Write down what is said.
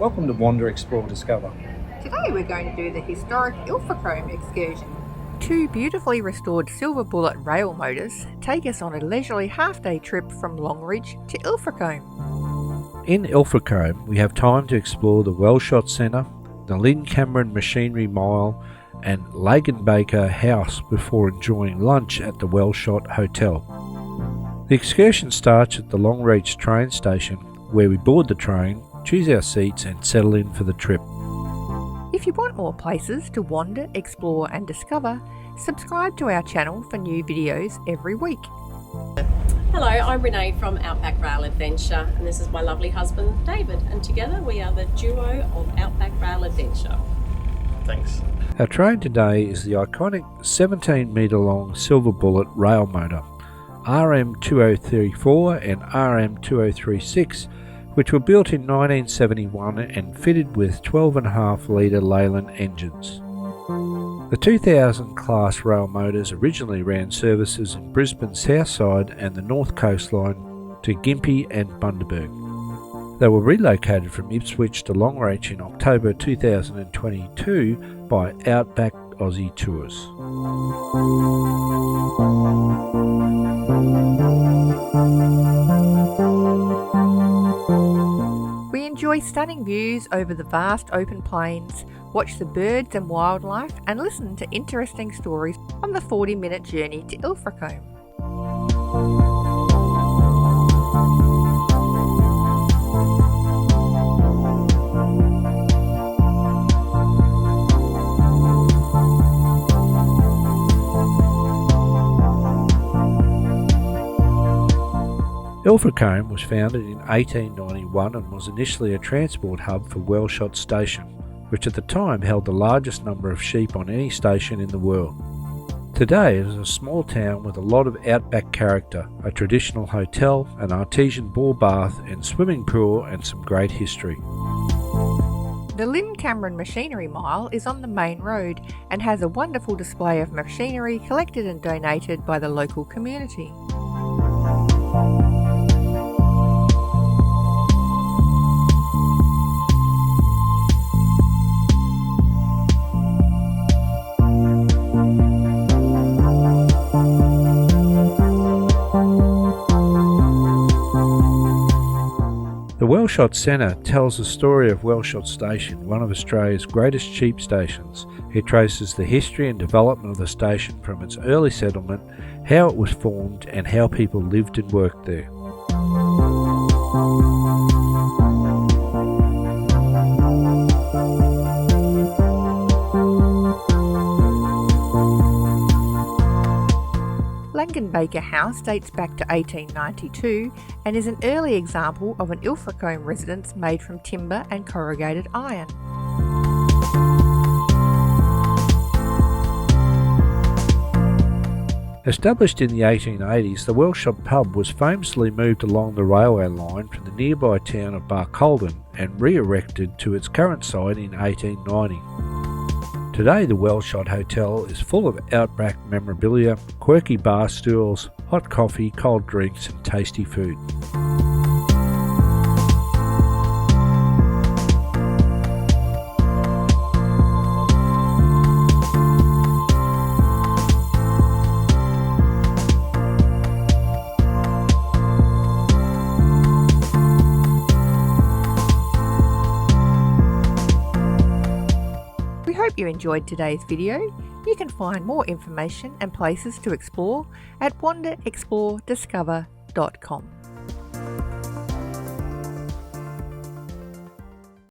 Welcome to Wander, Explore, Discover. Today we're going to do the Historic Ilfracombe Excursion. Two beautifully restored silver bullet rail motors take us on a leisurely half-day trip from Longreach to Ilfracombe. In Ilfracombe, we have time to explore the Wellshot Centre, the Lynn Machinery Mile and Langenbaker House before enjoying lunch at the Wellshot Hotel. The excursion starts at the Longreach Train Station, where we board the train, choose our seats and settle in for the trip. If you want more places to wander, explore and discover, subscribe to our channel for new videos every week. Hello, I'm Renee from Outback Rail Adventure, and this is my lovely husband David, and together we are the duo of Outback Rail Adventure. Thanks. Our train today is the iconic 17 metre long silver bullet rail motor RM2034 and RM2036, which were built in 1971 and fitted with 12.5 litre Leyland engines. The 2000 class rail motors originally ran services in Brisbane's southside and the north coastline to Gympie and Bundaberg. They were relocated from Ipswich to Longreach in October 2022 by Outback Aussie Tours. We enjoy stunning views over the vast open plains, watch the birds and wildlife and listen to interesting stories on the 40-minute journey to Ilfracombe. Ilfracombe was founded in 1891 and was initially a transport hub for Wellshot Station, which at the time held the largest number of sheep on any station in the world. Today it is a small town with a lot of outback character, a traditional hotel, an artesian bore bath and swimming pool and some great history. The Lynn Machinery Mile is on the main road and has a wonderful display of machinery collected and donated by the local community. The Wellshot Centre tells the story of Wellshot Station, one of Australia's greatest sheep stations. It traces the history and development of the station from its early settlement, how it was formed and how people lived and worked there. Langenbaker House dates back to 1892 and is an early example of an Ilfracombe residence made from timber and corrugated iron. Established in the 1880s, the Wellshot pub was famously moved along the railway line from the nearby town of Barcaldine and re-erected to its current site in 1890. Today the Wellshot Hotel is full of outback memorabilia, quirky bar stools, hot coffee, cold drinks and tasty food. Hope you enjoyed today's video. You can find more information and places to explore at wanderexplorediscover.com.